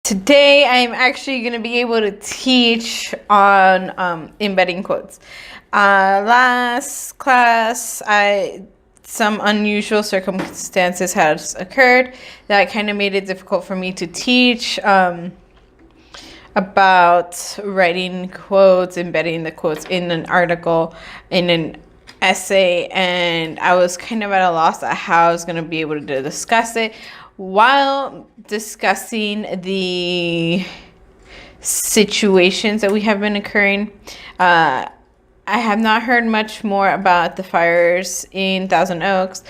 Today, I'm actually going to be able to teach on embedding quotes. Last class, some unusual circumstances has occurred that kind of made it difficult for me to teach about writing quotes, embedding the quotes in an article, in an essay, and I was kind of at a loss at how I was going to be able to discuss it while discussing the situations that we have been occurring. I have not heard much more about the fires in Thousand Oaks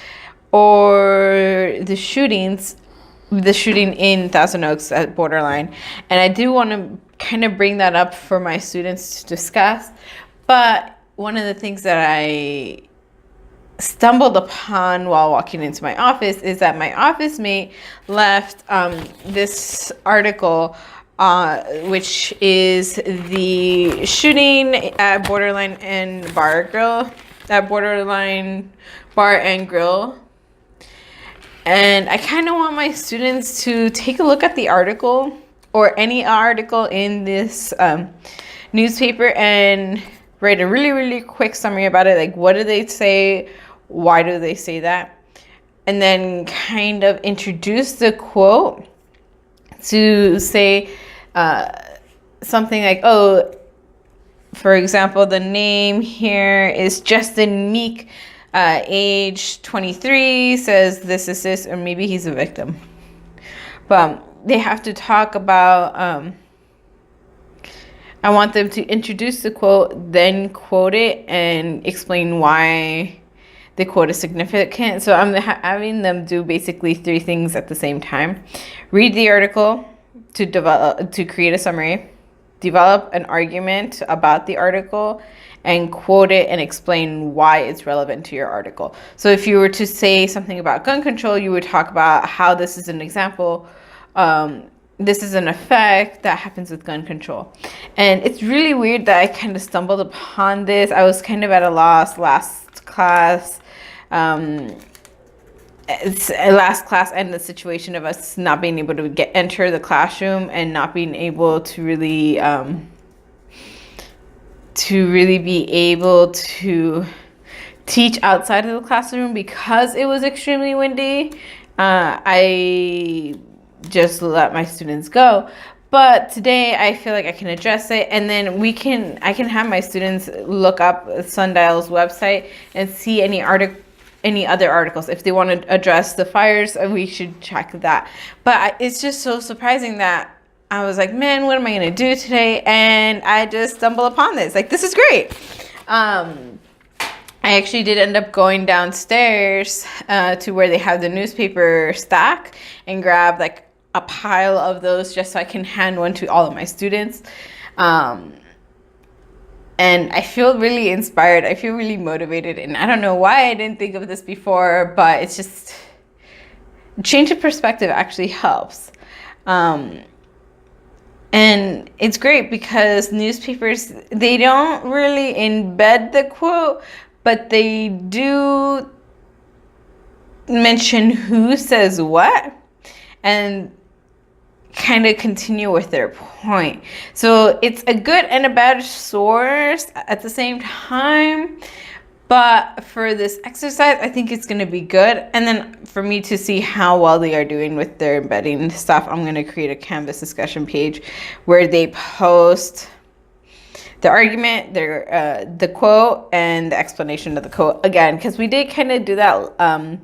or the shooting in Thousand Oaks at Borderline. And I do want to kind of bring that up for my students to discuss. But one of the things that I stumbled upon while walking into my office is that my office mate left this article, which is the shooting at Borderline Bar and Grill. And I kind of want my students to take a look at the article or any article in this newspaper and write a really, really quick summary about it. Like, what do they say? Why do they say that? And then kind of introduce the quote to say something like, oh, for example, the name here is Justin Meek, age 23, says this, or maybe he's a victim. But they have to talk about, I want them to introduce the quote, then quote it, and explain why the quote is significant. So I'm having them do basically 3 things at the same time. Read the article to create a summary, develop an argument about the article, and quote it and explain why it's relevant to your article. So if you were to say something about gun control, you would talk about how this is an example. This is an effect that happens with gun control. And it's really weird that I kind of stumbled upon this. I was kind of at a loss last class. It's last class and the situation of us not being able to enter the classroom and not being able to really be able to teach outside of the classroom because it was extremely windy. I just let my students go. But today I feel like I can address it, and then I can have my students look up Sundial's website and see any other articles. If they want to address the fires, we should check that. But it's just so surprising that I was like, man, what am I going to do today? And I just stumbled upon this. Like, this is great. I actually did end up going downstairs to where they have the newspaper stack and grab like a pile of those just so I can hand one to all of my students. And I feel really inspired. I feel really motivated. And I don't know why I didn't think of this before, but it's just change of perspective actually helps. And it's great because newspapers, they don't really embed the quote, but they do mention who says what and kind of continue with their point. So it's a good and a bad source at the same time. But for this exercise, I think it's going to be good. And then for me to see how well they are doing with their embedding stuff, I'm going to create a Canvas discussion page where they post the argument, the quote, and the explanation of the quote again. Because we did kind of do that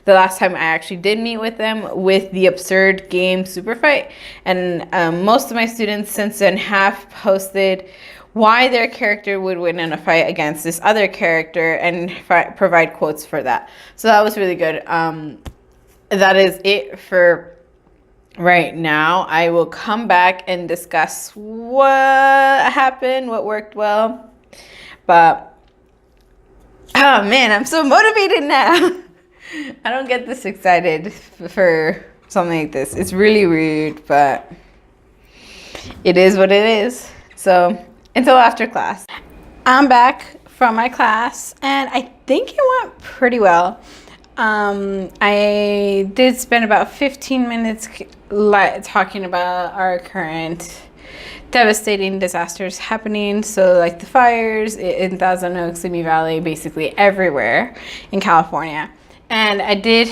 the last time I actually did meet with them with the Absurd Game Super Fight. And most of my students since then have posted why their character would win in a fight against this other character and provide quotes for that. So that was really good. That is it for right now. I will come back and discuss what happened, what worked well. But, oh man, I'm so motivated now. I don't get this excited for something like this. It's really weird, but it is what it is. So until after class. I'm back from my class, and I think it went pretty well. I did spend about 15 minutes talking about our current devastating disasters happening. So like the fires in Thousand Oaks, Simi Valley, basically everywhere in California. And I did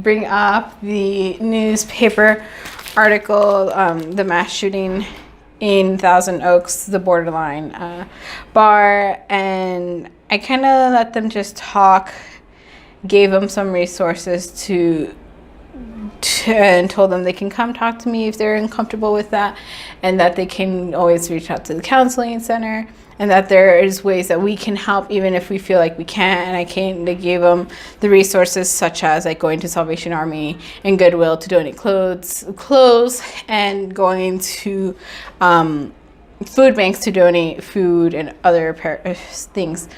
bring up the newspaper article, the mass shooting in Thousand Oaks, the Borderline bar, and I kind of let them just talk, gave them some resources and told them they can come talk to me if they're uncomfortable with that, and that they can always reach out to the counseling center, and that there is ways that we can help even if we feel like we can't. And they gave them the resources such as like going to Salvation Army and Goodwill to donate clothes, and going to food banks to donate food and other things.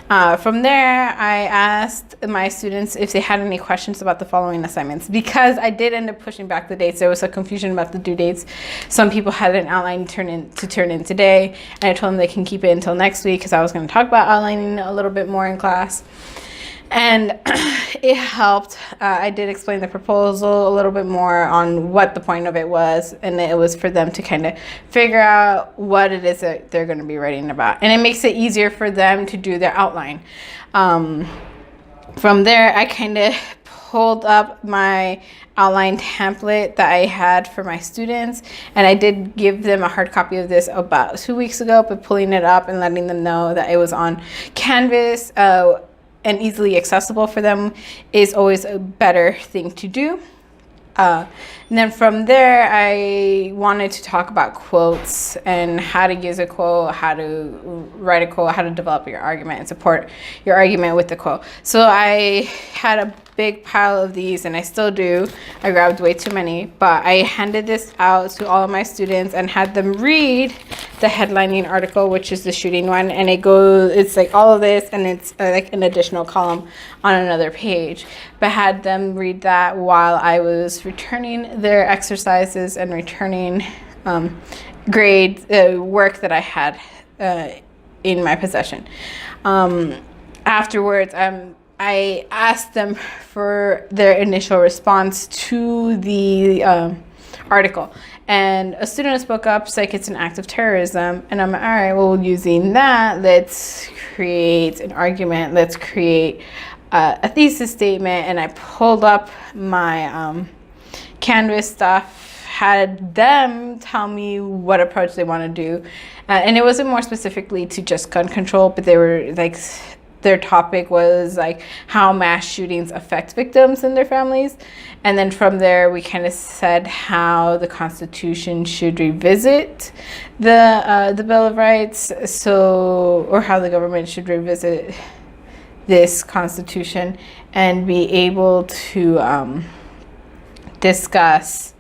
From there, I asked my students if they had any questions about the following assignments, because I did end up pushing back the dates. There was a confusion about the due dates. Some people had an outline turn in today, and I told them they can keep it until next week because I was going to talk about outlining a little bit more in class. And it helped. I did explain the proposal a little bit more on what the point of it was, and it was for them to kind of figure out what it is that they're going to be writing about. And it makes it easier for them to do their outline. From there, I kind of pulled up my outline template that I had for my students, and I did give them a hard copy of this about 2 weeks ago, but pulling it up and letting them know that it was on Canvas and easily accessible for them is always a better thing to do. And then from there, I wanted to talk about quotes and how to use a quote, how to write a quote, how to develop your argument and support your argument with the quote. So I had a big pile of these, and I still do. I grabbed way too many, but I handed this out to all of my students and had them read the headlining article, which is the shooting one, and it's like all of this, and it's like an additional column on another page, but had them read that while I was returning their exercises and returning grades, work that I had in my possession. Afterwards, I asked them for their initial response to the article, and a student spoke up, like it's an act of terrorism, and I'm like, all right, well, using that, let's create an argument, let's create a thesis statement. And I pulled up my Canvas stuff, had them tell me what approach they want to do, and it wasn't more specifically to just gun control, but they were like, their topic was like how mass shootings affect victims and their families. And then from there, we kind of said how the Constitution should revisit the Bill of Rights, or how the government should revisit this Constitution and be able to discuss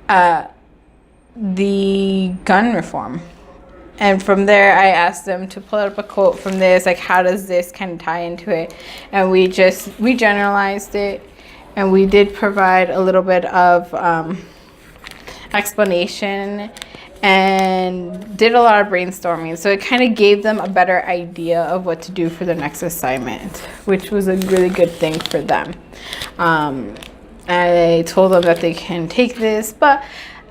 the gun reform. And from there, I asked them to pull up a quote from this, like how does this kind of tie into it? And we generalized it, and we did provide a little bit of explanation and did a lot of brainstorming. So it kind of gave them a better idea of what to do for the next assignment, which was a really good thing for them. I told them that they can take this, but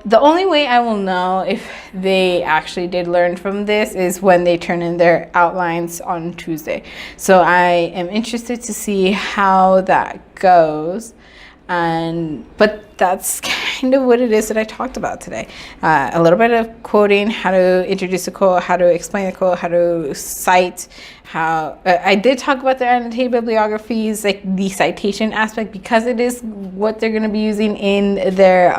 the only way I will know if they actually did learn from this is when they turn in their outlines on Tuesday. So I am interested to see how that goes. But that's kind of what it is that I talked about today. A little bit of quoting, how to introduce a quote, how to explain a quote, how to cite, how I did talk about their annotated bibliographies, like the citation aspect, because it is what they're going to be using in their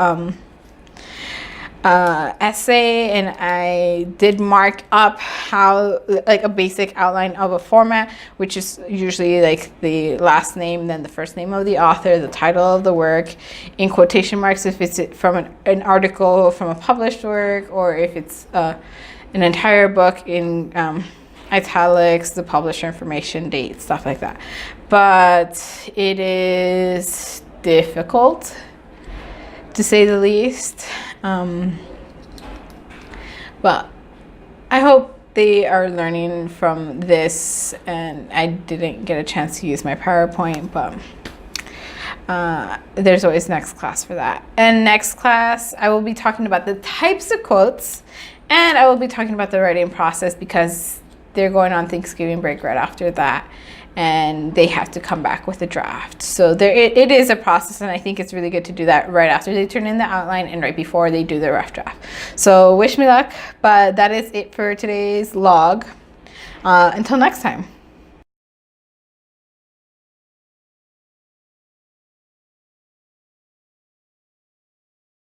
essay. And I did mark up how, like, a basic outline of a format, which is usually like the last name, then the first name of the author, the title of the work, in quotation marks if it's from an article from a published work, or if it's an entire book in italics, the publisher information, date, stuff like that. But it is difficult, to say the least. But I hope they are learning from this, and I didn't get a chance to use my PowerPoint, but there's always next class for that. And next class, I will be talking about the types of quotes, and I will be talking about the writing process because they're going on Thanksgiving break right after that, and they have to come back with a draft. So it is a process, and I think it's really good to do that right after they turn in the outline and right before they do the rough draft. So wish me luck, but that is it for today's log. Until next time.